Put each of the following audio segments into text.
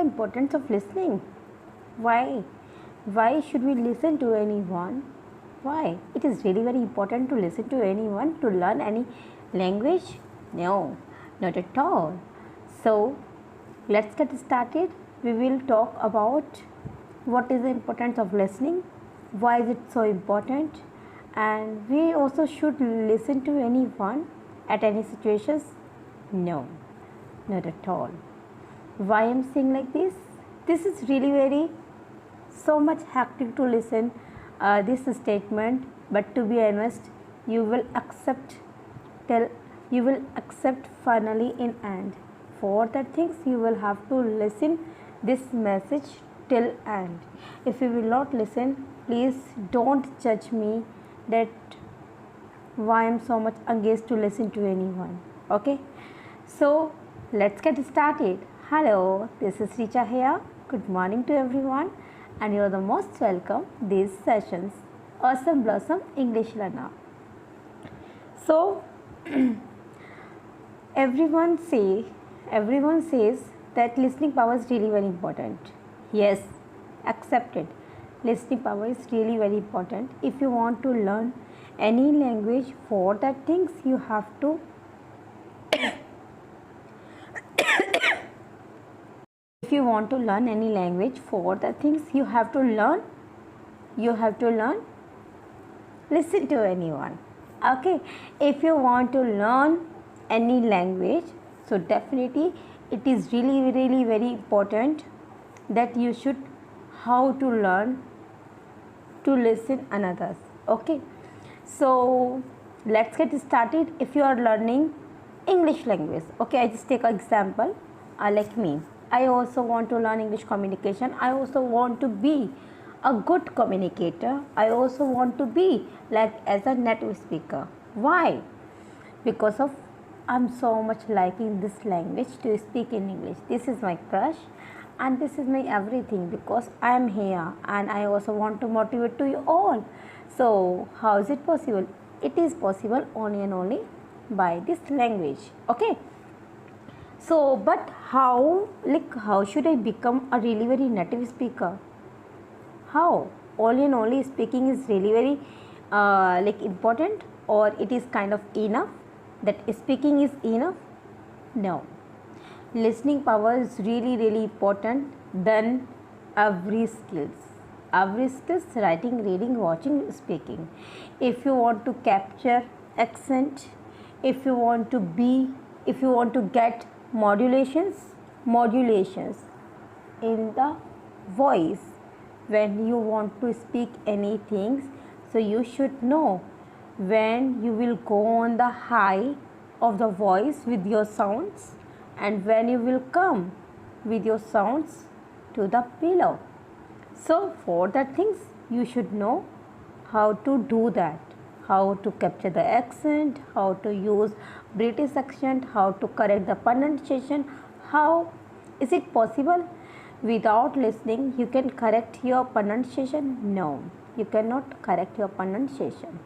importance of listening? Why? Why should we listen to anyone? Why? It is really very important to listen to anyone to learn any language? No, not at all. So, let's get started. We will talk about what is the importance of listening, why is it so important, and we also should listen to anyone at any situations. No, not at all. Why I'm saying like this is really very so much hectic to listen this statement, but to be honest, you will accept till you will accept finally in end. For that things you will have to listen this message till end. If you will not listen, please don't judge me that why I'm so much against to listen to anyone. Okay, so let's get started. Hello, this is Richa here. Good morning to everyone, and you're the most welcome these sessions. Awesome Blossom English Learner. So everyone says that listening power is really very important. Yes, accepted. Listening power is really very important. If you want to learn any language, for that things you have to if you want to learn any language, for the things you have to learn listen to anyone. Okay, if you want to learn any language, so definitely it is really very important that you should how to learn to listen others. Okay, so let's get started. If you are learning English language, okay, I just take an example. Like me, I also want to learn English communication. I also want to be a good communicator. I also want to be like as a native speaker. Why? Because of I'm so much liking this language to speak in English. This is my crush and this is my everything because I am here and I also want to motivate to you all. So how is it possible? It is possible only and only by this language. Okay. So but how should I become a really very native speaker? How? Only and only speaking is really very important, or it is kind of enough that speaking is enough? No. Listening power is really important than every skills, writing, reading, watching, speaking. If you want to capture accent, if you want to get modulations in the voice when you want to speak anything, so you should know when you will go on the high of the voice with your sounds and when you will come with your sounds to the below. So for that things you should know how to do that, how to capture the accent, how to use British accent, how to correct the pronunciation. How is it possible? Without listening you can correct your pronunciation? No, you cannot correct your pronunciation.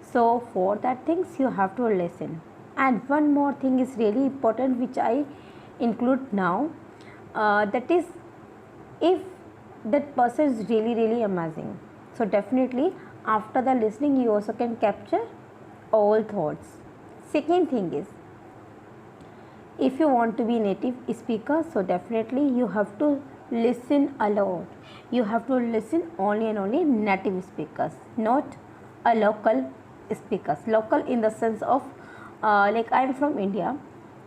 So for that things you have to listen. And one more thing is really important which I include now, that is if that person is really amazing, so definitely after the listening you also can capture all thoughts. Second thing is, if you want to be native speaker, so definitely you have to listen a lot. You have to listen only and only native speakers, not a local speakers. Local in the sense of like I am from India,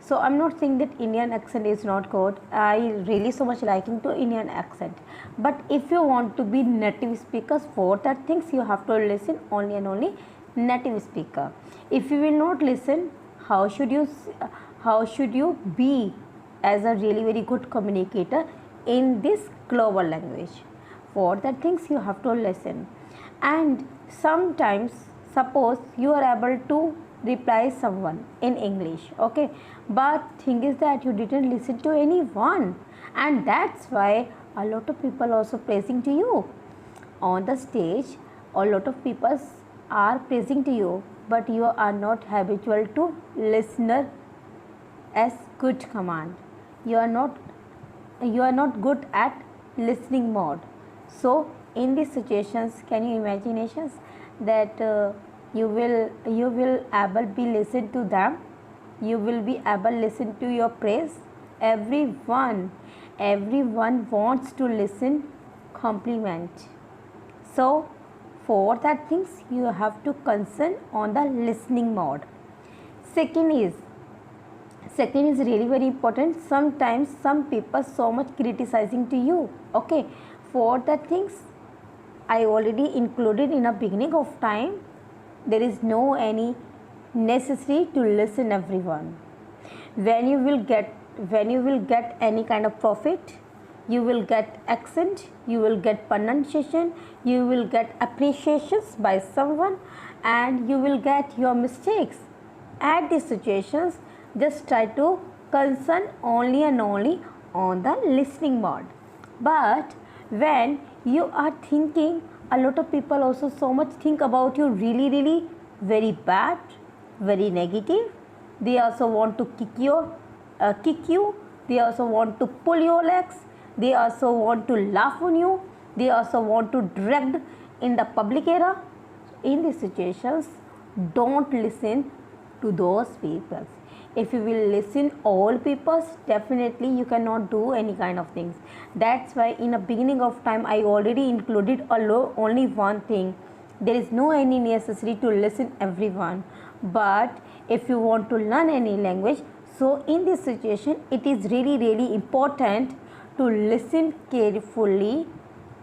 so I'm not saying that Indian accent is not good. I really so much liking to Indian accent, but if you want to be native speakers, for that things you have to listen only and only native speaker. If you will not listen, how should you be as a really very good communicator in this global language? For that things you have to listen. And sometimes suppose you are able to reply someone in English, okay, but thing is that you didn't listen to anyone, and that's why a lot of people also praising to you on the stage. A lot of people are praising to you, but you are not habitual to listener as good command. You are not at listening mode. So in these situations, can you imaginations that you will able be listen to them, you will be able listen to your praise. Everyone wants to listen compliment. So for that things you have to concern on the listening mode. Second is really very important. Sometimes some people so much criticizing to you. Okay, for that things I already included in a beginning of time. There is no any necessary to listen everyone. When you will get any kind of profit, you will get accent, you will get pronunciation, you will get appreciations by someone, and you will get your mistakes. At these situations, just try to concern only and only on the listening mode. But when you are thinking, a lot of people also so much think about you really very bad, very negative. They also want to kick you. They also want to pull your legs. They also want to laugh on you. They also want to drag in the public era. In these situations, don't listen to those people. If you will listen all people, definitely you cannot do any kind of things. That's why in the beginning of time I already included only one thing. There is no any necessary to listen everyone. But if you want to learn any language, so in this situation it is really important to listen carefully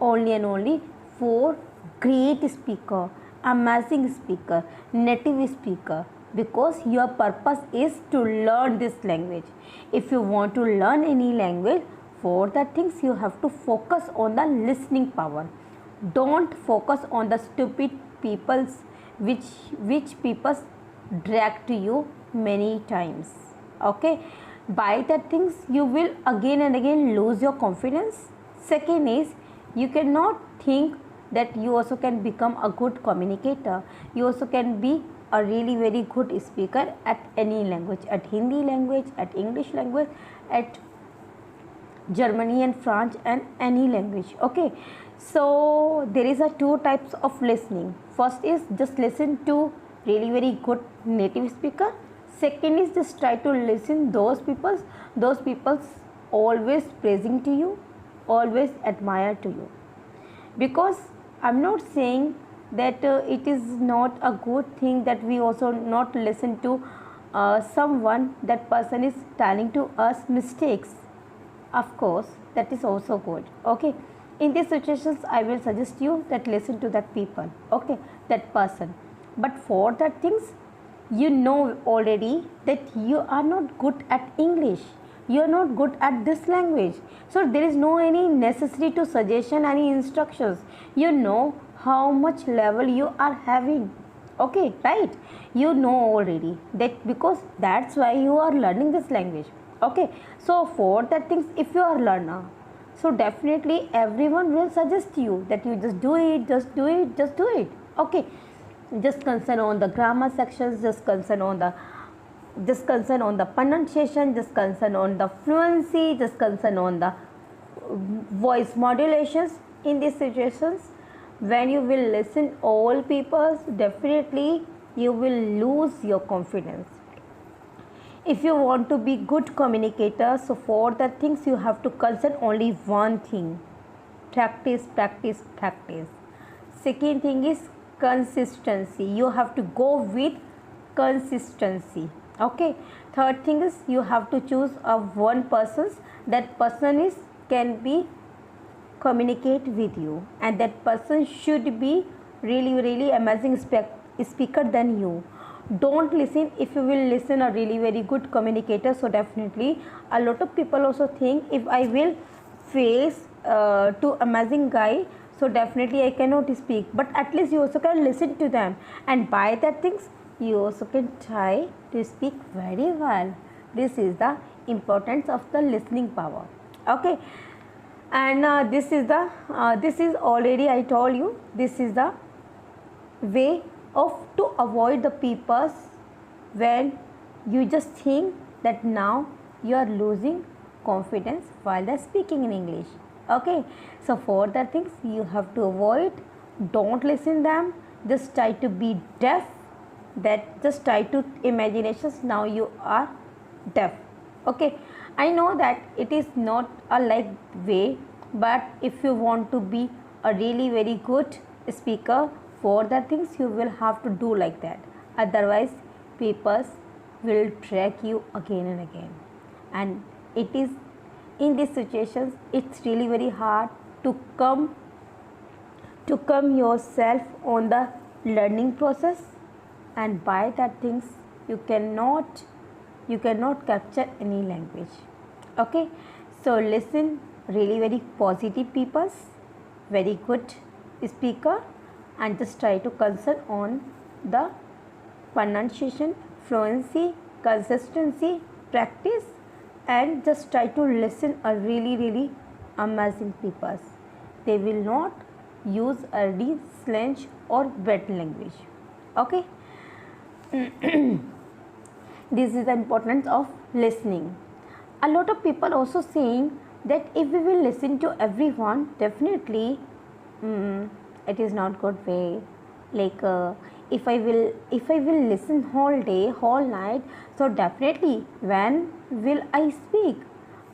only and only for great speaker, amazing speaker, native speaker, because your purpose is to learn this language. If you want to learn any language, for that things you have to focus on the listening power. Don't focus on the stupid peoples which people drag to you many times. Okay, by that things you will again and again lose your confidence. Second is, you cannot think that you also can become a good communicator. You also can be a really very good speaker at any language, at Hindi language, at English language, at Germany and French, and any language. Okay, so there is a two types of listening. First is just listen to really very good native speaker. Second is just try to listen those people's always praising to you, always admire to you. Because I'm not saying that it is not a good thing that we also not listen to someone that person is telling to us mistakes. Of course that is also good. Okay, in these situations I will suggest you that listen to that people, okay, that person. But for that things, you know already that you are not good at English, you are not good at this language, so there is no any necessary to suggestion any instructions. You know how much level you are having. Okay, right, you know already that, because that's why you are learning this language. Okay, so for that things, if you are learner, so definitely everyone will suggest you that you just do it, just do it, just do it. Okay, just concern on the grammar sections, just concern on the pronunciation, just concern on the fluency, just concern on the voice modulations. In these situations, when you will listen all people, definitely you will lose your confidence. If you want to be good communicator, so for that things you have to concern only one thing: practice, practice, practice. Second thing is consistency. You have to go with consistency. Okay, third thing is you have to choose a one person, that person is can be communicate with you, and that person should be really amazing speaker than you. Don't listen, if you will listen a really very good communicator, so definitely a lot of people also think if I will face to amazing guy, so definitely I cannot speak. But at least you also can listen to them, and by that things you also can try to speak very well. This is the importance of the listening power. Okay, and this is already I told you, this is the way of to avoid the peoples when you just think that now you are losing confidence while they're speaking in English. Okay, so for the things you have to avoid, don't listen them, just try to be deaf, that just try to imaginations now you are deaf. Okay, I know that it is not a like way, but if you want to be a really very good speaker, for the things you will have to do like that, otherwise people will track you again and again. And it is in these situations it's really very hard to come yourself on the learning process, and by that things you cannot capture any language. Okay, so listen really very positive peoples, very good speaker, and just try to concern on the pronunciation, fluency, consistency, practice, and just try to listen a really amazing peoples. They will not use early slang or bad language. Okay, this is the importance of listening. A lot of people also saying that if we will listen to everyone, definitely it is not good way. Like if I will listen whole day, whole night, so definitely when will I speak?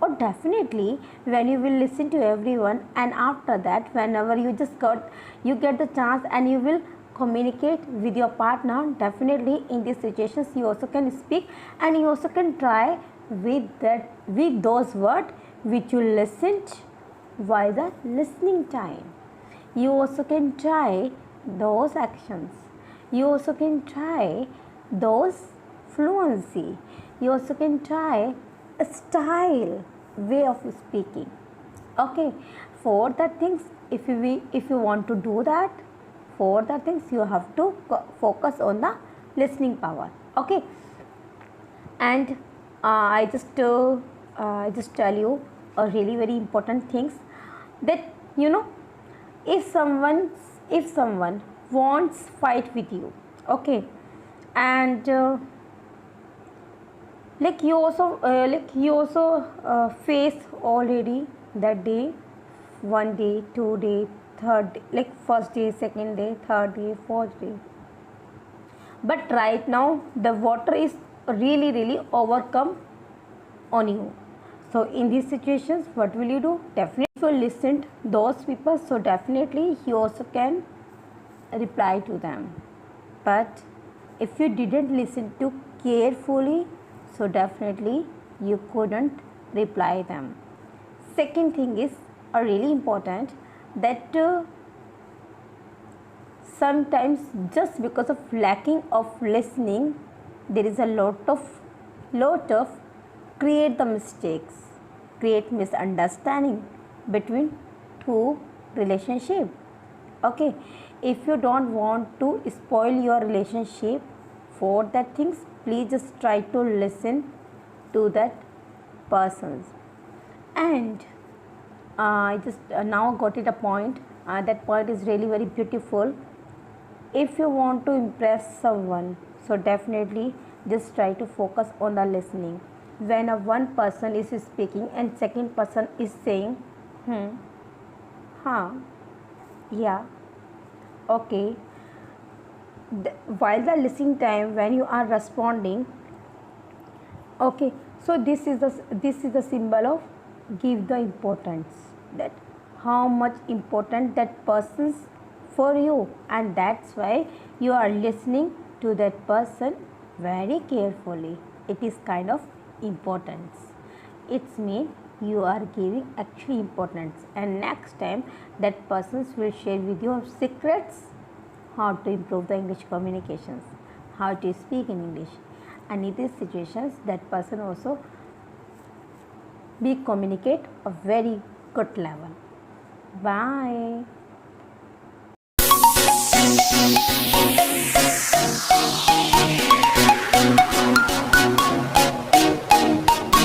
Or definitely when you will listen to everyone, and after that whenever you get the chance and you will communicate with your partner, definitely in these situations you also can speak, and you also can try with those words which you listened while the listening time. You also can try those actions, you also can try those fluency, you also can try a style way of speaking. Okay, for the things if you want to do that, for the things you have to focus on the listening power. Okay, and I just tell you a really very important things, that if someone wants fight with you, okay, and you also face already that day, one day, 2 day, third day, like first day, second day, third day, fourth day, but right now the water is really overcome on you. So in these situations what will you do? Definitely if you listen to those people, so definitely you also can reply to them. But if you didn't listen to carefully, so definitely you couldn't reply them. Second thing is a really important, that sometimes just because of lacking of listening, there is a lot of create the mistakes, create misunderstanding between two relationship. Okay, if you don't want to spoil your relationship, for that things please just try to listen to that persons. And I just now got it a point, that point is really very beautiful. If you want to impress someone, so definitely just try to focus on the listening. When one person is speaking and second person is saying huh, yeah, okay, while the listening time when you are responding, okay, so this is the symbol of give the importance, that how much important that person's for you, and that's why you are listening to that person very carefully. It is kind of importance, it's mean you are giving actually importance, and next time that persons will share with you secrets, how to improve the English communications, how to speak in English, and in these situations that person also be communicate a very good level. Bye.